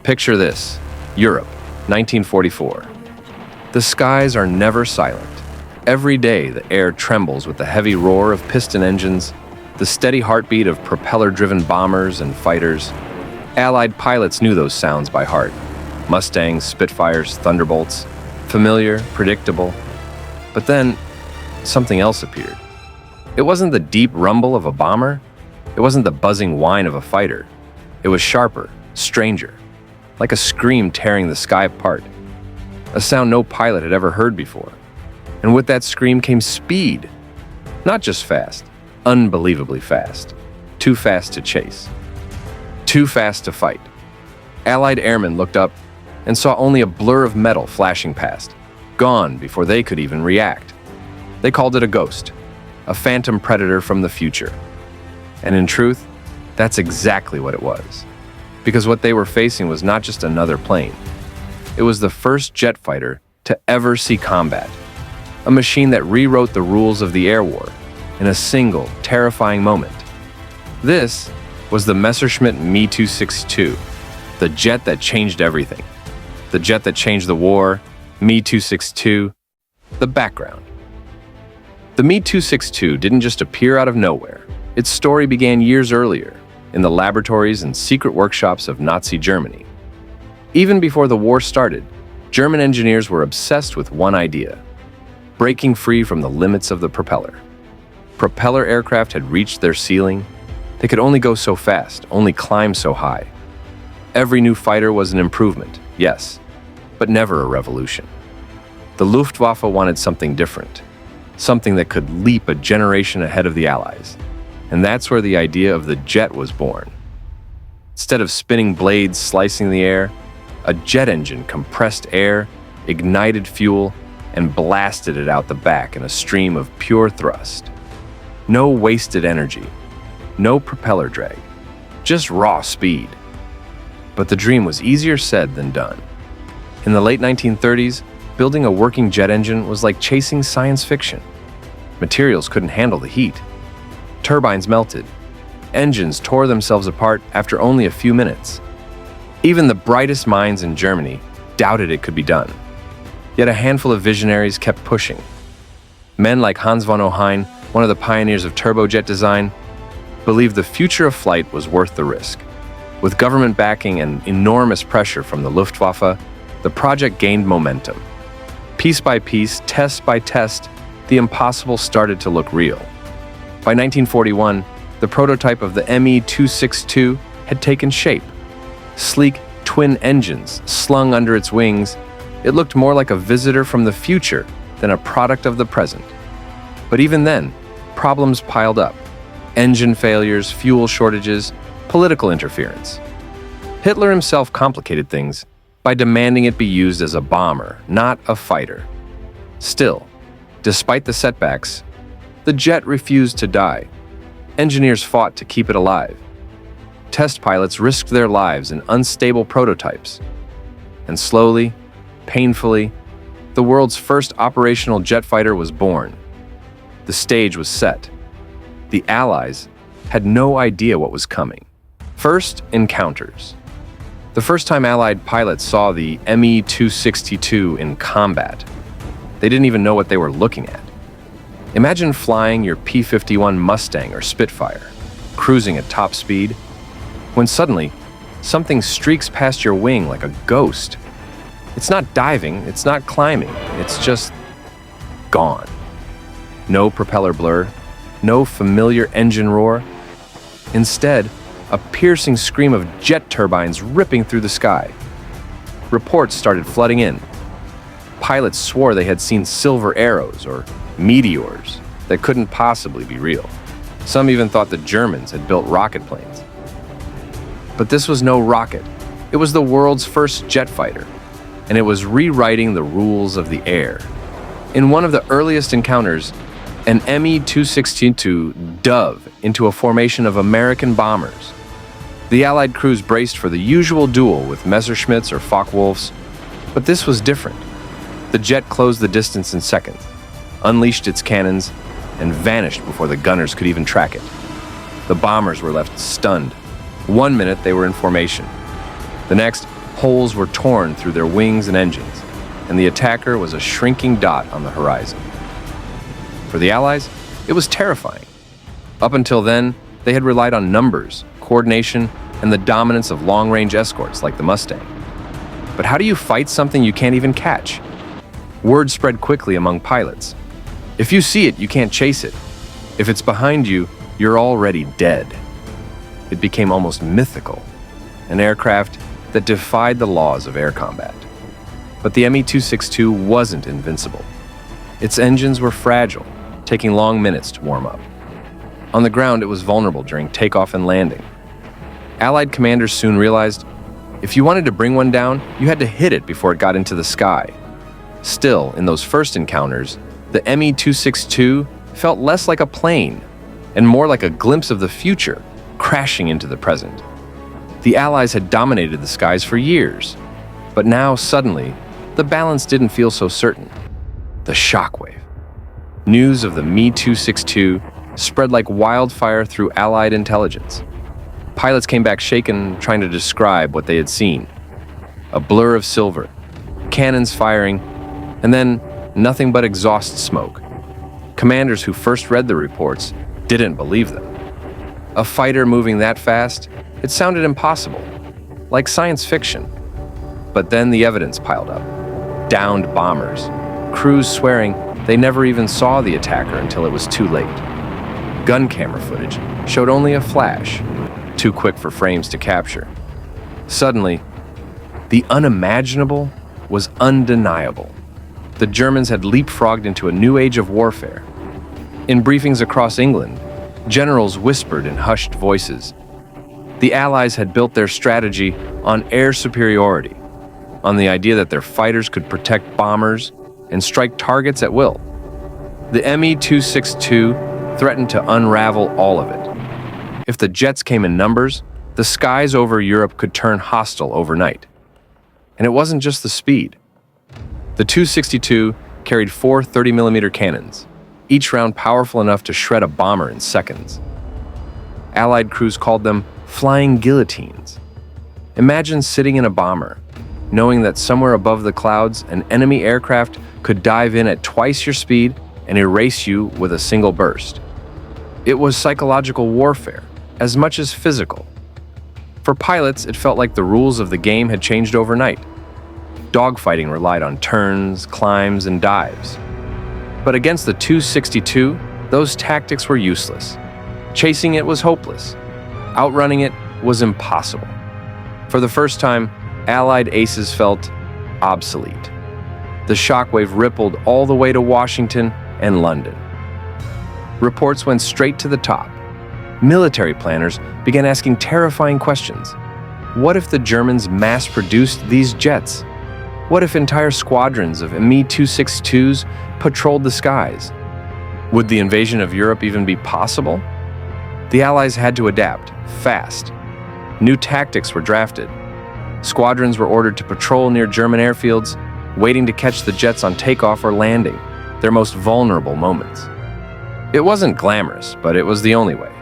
Picture this: Europe, 1944. The skies are never silent. Every day, the air trembles with the heavy roar of piston engines, the steady heartbeat of propeller-driven bombers and fighters. Allied pilots knew those sounds by heart. Mustangs, Spitfires, Thunderbolts. Familiar, predictable. But then, something else appeared. It wasn't the deep rumble of a bomber. It wasn't the buzzing whine of a fighter. It was sharper, stranger, like a scream tearing the sky apart. A sound no pilot had ever heard before. And with that scream came speed. Not just fast, unbelievably fast. Too fast to chase. Too fast to fight. Allied airmen looked up and saw only a blur of metal flashing past, gone before they could even react. They called it a ghost, a phantom predator from the future. And in truth, that's exactly what it was. Because what they were facing was not just another plane. It was the first jet fighter to ever see combat. A machine that rewrote the rules of the air war in a single, terrifying moment. This was the Messerschmitt Me-262, the jet that changed everything. The jet that changed the war, Me-262, the background. The Me-262 didn't just appear out of nowhere. Its story began years earlier, in the laboratories and secret workshops of Nazi Germany. Even before the war started, German engineers were obsessed with one idea: breaking free from the limits of the propeller. Propeller aircraft had reached their ceiling. They could only go so fast, only climb so high. Every new fighter was an improvement, yes, but never a revolution. The Luftwaffe wanted something different, something that could leap a generation ahead of the Allies. And that's where the idea of the jet was born. Instead of spinning blades slicing the air, a jet engine compressed air, ignited fuel, and blasted it out the back in a stream of pure thrust. No wasted energy, no propeller drag, just raw speed. But the dream was easier said than done. In the late 1930s, building a working jet engine was like chasing science fiction. Materials couldn't handle the heat. Turbines melted. Engines tore themselves apart after only a few minutes. Even the brightest minds in Germany doubted it could be done. Yet a handful of visionaries kept pushing. Men like Hans von Ohain, one of the pioneers of turbojet design, believed the future of flight was worth the risk. With government backing and enormous pressure from the Luftwaffe, the project gained momentum. Piece by piece, test by test, the impossible started to look real. By 1941, the prototype of the Me-262 had taken shape. Sleek twin engines slung under its wings, it looked more like a visitor from the future than a product of the present. But even then, problems piled up. Engine failures, fuel shortages, political interference. Hitler himself complicated things by demanding it be used as a bomber, not a fighter. Still, despite the setbacks, the jet refused to die. Engineers fought to keep it alive. Test pilots risked their lives in unstable prototypes. And slowly, painfully, the world's first operational jet fighter was born. The stage was set. The Allies had no idea what was coming. First, encounters. The first time Allied pilots saw the Me-262 in combat, they didn't even know what they were looking at. Imagine flying your P-51 Mustang or Spitfire, cruising at top speed, when suddenly, something streaks past your wing like a ghost. It's not diving, it's not climbing, it's just gone. No propeller blur, no familiar engine roar. Instead, a piercing scream of jet turbines ripping through the sky. Reports started flooding in. Pilots swore they had seen silver arrows or meteors that couldn't possibly be real. Some even thought the Germans had built rocket planes. But this was no rocket. It was the world's first jet fighter, and it was rewriting the rules of the air. In one of the earliest encounters, an Me-262 dove into a formation of American bombers. The Allied crews braced for the usual duel with Messerschmitts or Focke-Wulfs, but this was different. The jet closed the distance in seconds, unleashed its cannons, and vanished before the gunners could even track it. The bombers were left stunned. 1 minute they were in formation. The next, Holes were torn through their wings and engines, and the attacker was a shrinking dot on the horizon. For the Allies, it was terrifying. Up until then, they had relied on numbers, coordination, and the dominance of long-range escorts like the Mustang. But how do you fight something you can't even catch? Word spread quickly among pilots. If you see it, you can't chase it. If it's behind you, you're already dead. It became almost mythical, an aircraft that defied the laws of air combat. But the Me-262 wasn't invincible. Its engines were fragile, taking long minutes to warm up. On the ground, it was vulnerable during takeoff and landing. Allied commanders soon realized, if you wanted to bring one down, you had to hit it before it got into the sky. Still, in those first encounters, the Me-262 felt less like a plane and more like a glimpse of the future, crashing into the present. The Allies had dominated the skies for years, but now, suddenly, the balance didn't feel so certain. The shockwave. News of the Me-262 spread like wildfire through Allied intelligence. Pilots came back shaken, trying to describe what they had seen. A blur of silver, cannons firing, and then nothing but exhaust smoke. Commanders who first read the reports didn't believe them. A fighter moving that fast, it sounded impossible, like science fiction. But then the evidence piled up. Downed bombers, crews swearing they never even saw the attacker until it was too late. Gun camera footage showed only a flash, too quick for frames to capture. Suddenly, the unimaginable was undeniable. The Germans had leapfrogged into a new age of warfare. In briefings across England, generals whispered in hushed voices. The Allies had built their strategy on air superiority, on the idea that their fighters could protect bombers and strike targets at will. The Me-262 threatened to unravel all of it. If the jets came in numbers, the skies over Europe could turn hostile overnight. And it wasn't just the speed. The 262 carried 4 30mm cannons, each round powerful enough to shred a bomber in seconds. Allied crews called them flying guillotines. Imagine sitting in a bomber, knowing that somewhere above the clouds, an enemy aircraft could dive in at twice your speed and erase you with a single burst. It was psychological warfare, as much as physical. For pilots, it felt like the rules of the game had changed overnight. Dogfighting relied on turns, climbs, and dives. But against the 262, those tactics were useless. Chasing it was hopeless. Outrunning it was impossible. For the first time, Allied aces felt obsolete. The shockwave rippled all the way to Washington and London. Reports went straight to the top. Military planners began asking terrifying questions. What if the Germans mass-produced these jets? What if entire squadrons of Me-262s patrolled the skies? Would the invasion of Europe even be possible? The Allies had to adapt, fast. New tactics were drafted. Squadrons were ordered to patrol near German airfields, waiting to catch the jets on takeoff or landing, their most vulnerable moments. It wasn't glamorous, but it was the only way.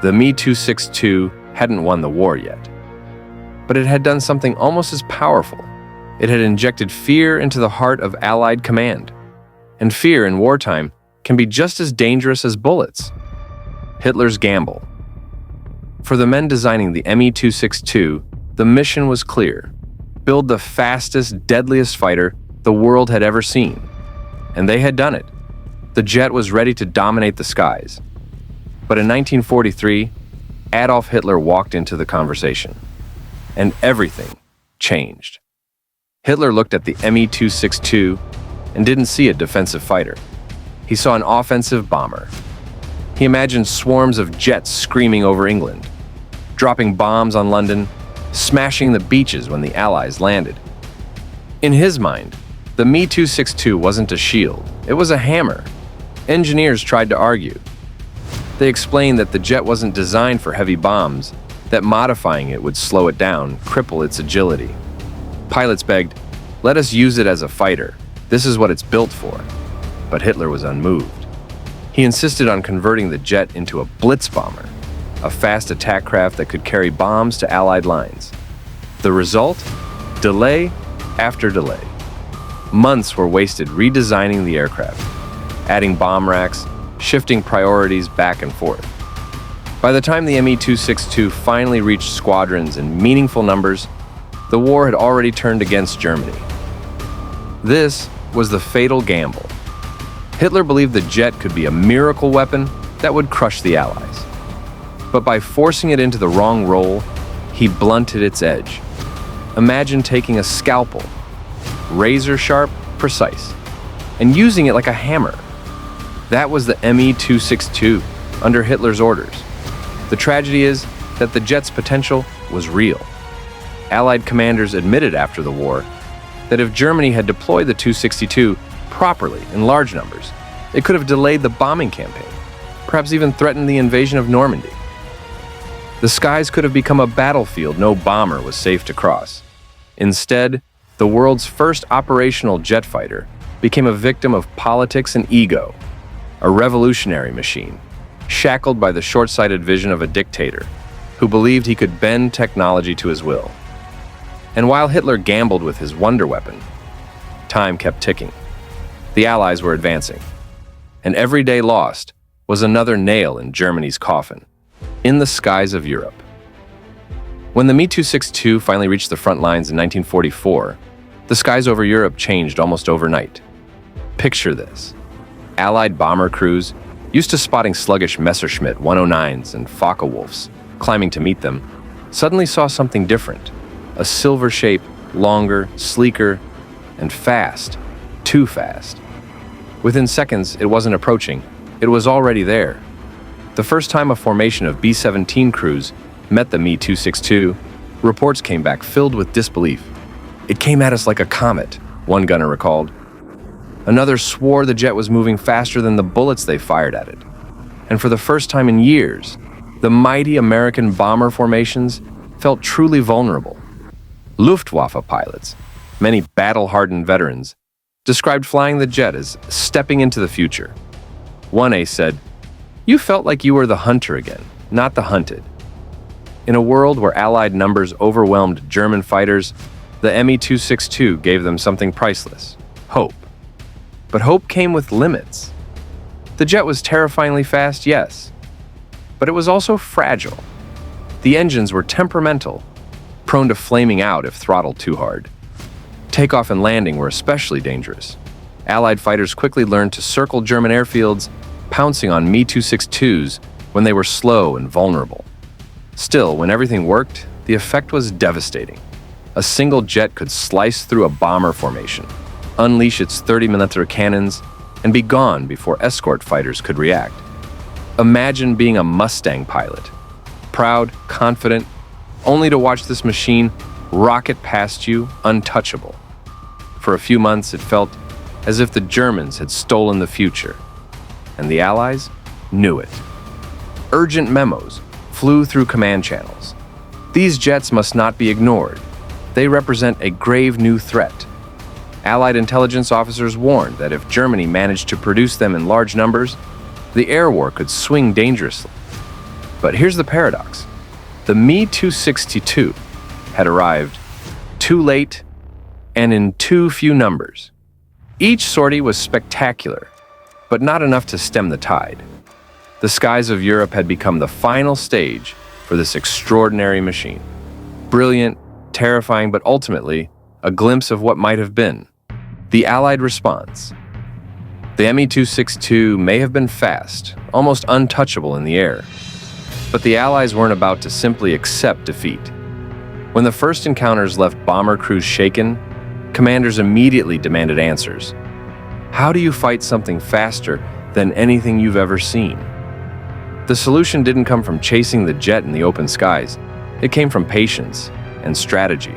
The Me-262 hadn't won the war yet. But it had done something almost as powerful. It had injected fear into the heart of Allied command. And fear in wartime can be just as dangerous as bullets. Hitler's gamble. For the men designing the Me-262, the mission was clear: build the fastest, deadliest fighter the world had ever seen. And they had done it. The jet was ready to dominate the skies. But in 1943, Adolf Hitler walked into the conversation. And everything changed. Hitler looked at the Me-262 and didn't see a defensive fighter. He saw an offensive bomber. He imagined swarms of jets screaming over England, dropping bombs on London, smashing the beaches when the Allies landed. In his mind, the Me-262 wasn't a shield, it was a hammer. Engineers tried to argue. They explained that the jet wasn't designed for heavy bombs, that modifying it would slow it down, cripple its agility. Pilots begged, "Let us use it as a fighter. This is what it's built for." But Hitler was unmoved. He insisted on converting the jet into a blitz bomber, a fast attack craft that could carry bombs to Allied lines. The result? Delay after delay. Months were wasted redesigning the aircraft, adding bomb racks, shifting priorities back and forth. By the time the Me-262 finally reached squadrons in meaningful numbers, the war had already turned against Germany. This was the fatal gamble. Hitler believed the jet could be a miracle weapon that would crush the Allies. But by forcing it into the wrong role, he blunted its edge. Imagine taking a scalpel, razor sharp, precise, and using it like a hammer. That was the Me-262 under Hitler's orders. The tragedy is that the jet's potential was real. Allied commanders admitted after the war that if Germany had deployed the 262 properly in large numbers, it could have delayed the bombing campaign, perhaps even threatened the invasion of Normandy. The skies could have become a battlefield no bomber was safe to cross. Instead, the world's first operational jet fighter became a victim of politics and ego, a revolutionary machine, shackled by the short-sighted vision of a dictator who believed he could bend technology to his will. And while Hitler gambled with his wonder weapon, time kept ticking. The Allies were advancing, and every day lost was another nail in Germany's coffin, in the skies of Europe. When the Me-262 finally reached the front lines in 1944, the skies over Europe changed almost overnight. Picture this. Allied bomber crews, used to spotting sluggish Messerschmitt 109s and Focke-Wulfs climbing to meet them, suddenly saw something different. A silver shape, longer, sleeker, and fast. Too fast. Within seconds, it wasn't approaching. It was already there. The first time a formation of B-17 crews met the Me-262, reports came back filled with disbelief. "It came at us like a comet," one gunner recalled. Another swore the jet was moving faster than the bullets they fired at it. And for the first time in years, the mighty American bomber formations felt truly vulnerable. Luftwaffe pilots, many battle-hardened veterans, described flying the jet as stepping into the future. One ace said, "You felt like you were the hunter again, not the hunted." In a world where Allied numbers overwhelmed German fighters, the Me-262 gave them something priceless: hope. But hope came with limits. The jet was terrifyingly fast, yes, but it was also fragile. The engines were temperamental, prone to flaming out if throttled too hard. Takeoff and landing were especially dangerous. Allied fighters quickly learned to circle German airfields, pouncing on Me-262s when they were slow and vulnerable. Still, when everything worked, the effect was devastating. A single jet could slice through a bomber formation, unleash its 30-millimeter cannons, and be gone before escort fighters could react. Imagine being a Mustang pilot, proud, confident, only to watch this machine rocket past you untouchable. For a few months, it felt as if the Germans had stolen the future, and the Allies knew it. Urgent memos flew through command channels. These jets must not be ignored. They represent a grave new threat. Allied intelligence officers warned that if Germany managed to produce them in large numbers, the air war could swing dangerously. But here's the paradox. The Me-262 had arrived too late and in too few numbers. Each sortie was spectacular, but not enough to stem the tide. The skies of Europe had become the final stage for this extraordinary machine. Brilliant, terrifying, but ultimately a glimpse of what might have been. The Allied response. The Me-262 may have been fast, almost untouchable in the air, but the Allies weren't about to simply accept defeat. When the first encounters left bomber crews shaken, commanders immediately demanded answers. How do you fight something faster than anything you've ever seen? The solution didn't come from chasing the jet in the open skies. It came from patience and strategy.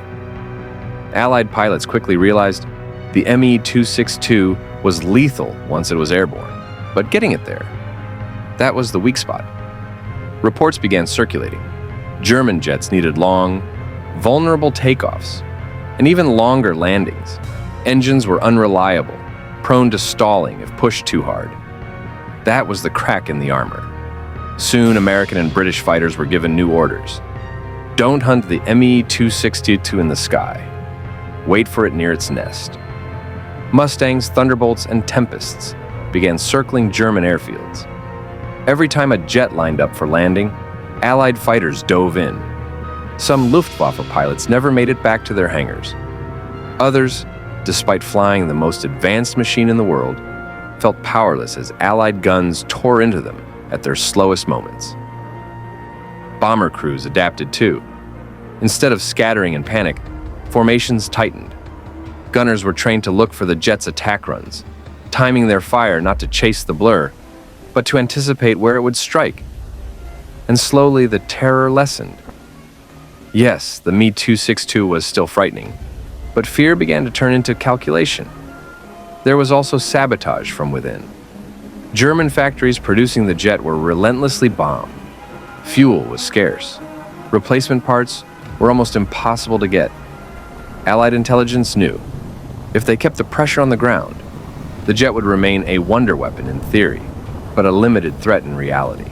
Allied pilots quickly realized the Me-262 was lethal once it was airborne, but getting it there, that was the weak spot. Reports began circulating. German jets needed long, vulnerable takeoffs, and even longer landings. Engines were unreliable, prone to stalling if pushed too hard. That was the crack in the armor. Soon, American and British fighters were given new orders. Don't hunt the Me-262 in the sky. wait for it near its nest. Mustangs, Thunderbolts, and Tempests began circling German airfields. Every time a jet lined up for landing, Allied fighters dove in. Some Luftwaffe pilots never made it back to their hangars. Others, despite flying the most advanced machine in the world, felt powerless as Allied guns tore into them at their slowest moments. Bomber crews adapted too. Instead of scattering in panic, formations tightened. Gunners were trained to look for the jet's attack runs, timing their fire not to chase the blur, but to anticipate where it would strike. And slowly the terror lessened. Yes, the Me-262 was still frightening, but fear began to turn into calculation. There was also sabotage from within. German factories producing the jet were relentlessly bombed. Fuel was scarce. Replacement parts were almost impossible to get. Allied intelligence knew if they kept the pressure on the ground, the jet would remain a wonder weapon in theory, but a limited threat in reality.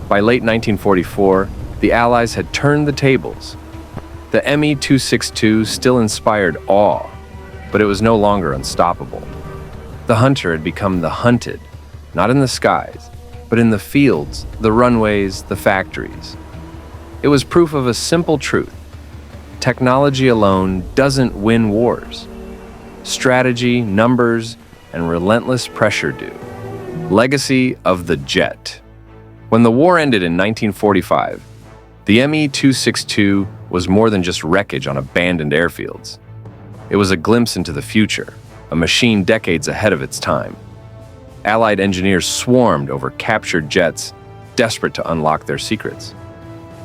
By late 1944, the Allies had turned the tables. The Me-262 still inspired awe, but it was no longer unstoppable. The hunter had become the hunted, not in the skies, but in the fields, the runways, the factories. It was proof of a simple truth. Technology alone doesn't win wars. Strategy, numbers, and relentless pressure do. Legacy of the jet. When the war ended in 1945, the Me-262 was more than just wreckage on abandoned airfields. It was a glimpse into the future, a machine decades ahead of its time. Allied engineers swarmed over captured jets, desperate to unlock their secrets.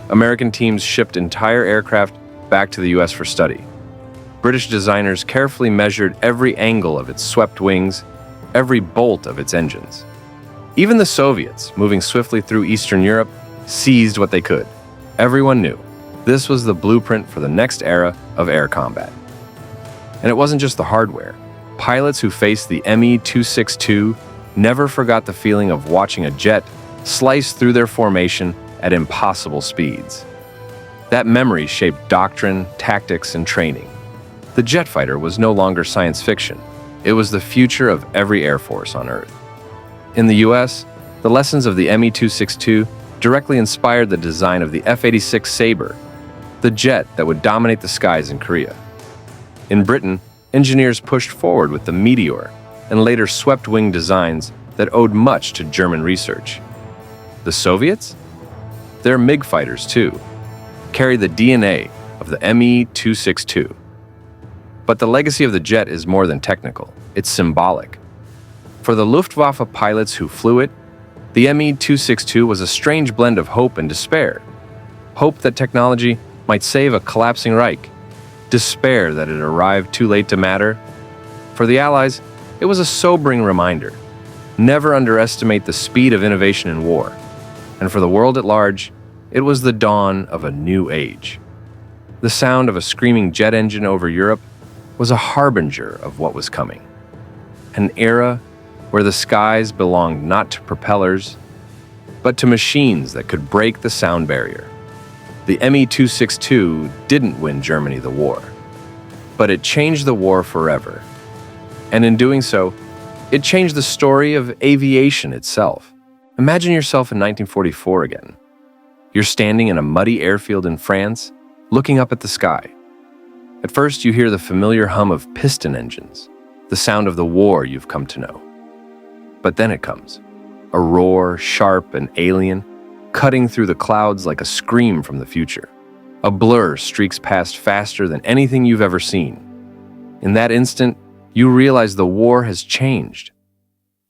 American teams shipped entire aircraft back to the US for study. British designers carefully measured every angle of its swept wings, every bolt of its engines. Even the Soviets, moving swiftly through Eastern Europe, seized what they could. Everyone knew this was the blueprint for the next era of air combat. And it wasn't just the hardware. Pilots who faced the Me-262 never forgot the feeling of watching a jet slice through their formation at impossible speeds. That memory shaped doctrine, tactics, and training. The jet fighter was no longer science fiction. It was the future of every Air Force on Earth. In the US, the lessons of the Me-262 directly inspired the design of the F-86 Sabre, the jet that would dominate the skies in Korea. In Britain, engineers pushed forward with the Meteor and later swept-wing designs that owed much to German research. The Soviets? Their MiG fighters, too, carry the DNA of the Me-262. But the legacy of the jet is more than technical, it's symbolic. For the Luftwaffe pilots who flew it, the Me-262 was a strange blend of hope and despair. Hope that technology might save a collapsing Reich. Despair that it arrived too late to matter. For the Allies, it was a sobering reminder. Never underestimate the speed of innovation in war. And for the world at large, it was the dawn of a new age. The sound of a screaming jet engine over Europe was a harbinger of what was coming. An era where the skies belonged not to propellers, but to machines that could break the sound barrier. The Me-262 didn't win Germany the war, but it changed the war forever. And in doing so, it changed the story of aviation itself. Imagine yourself in 1944 again. You're standing in a muddy airfield in France, looking up at the sky. At first, you hear the familiar hum of piston engines, the sound of the war you've come to know. But then it comes, a roar, sharp and alien, cutting through the clouds like a scream from the future. A blur streaks past faster than anything you've ever seen. In that instant, you realize the war has changed.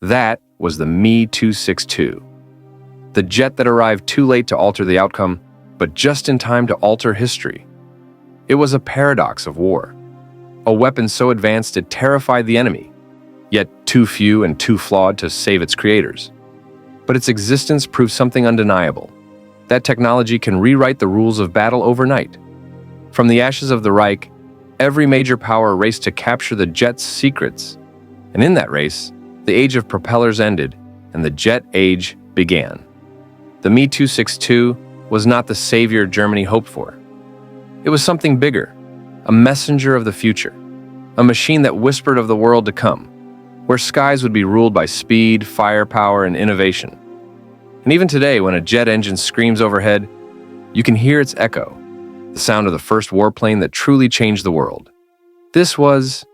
That was the Me-262, the jet that arrived too late to alter the outcome, but just in time to alter history. It was a paradox of war, a weapon so advanced it terrified the enemy, yet too few and too flawed to save its creators. But its existence proved something undeniable. That technology can rewrite the rules of battle overnight. From the ashes of the Reich, every major power raced to capture the jet's secrets. And in that race, the age of propellers ended and the jet age began. The Me-262 was not the savior Germany hoped for. It was something bigger, a messenger of the future, a machine that whispered of the world to come, where skies would be ruled by speed, firepower, and innovation. And even today, when a jet engine screams overhead, you can hear its echo, the sound of the first warplane that truly changed the world. This was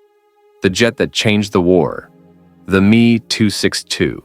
the jet that changed the war, the Me-262.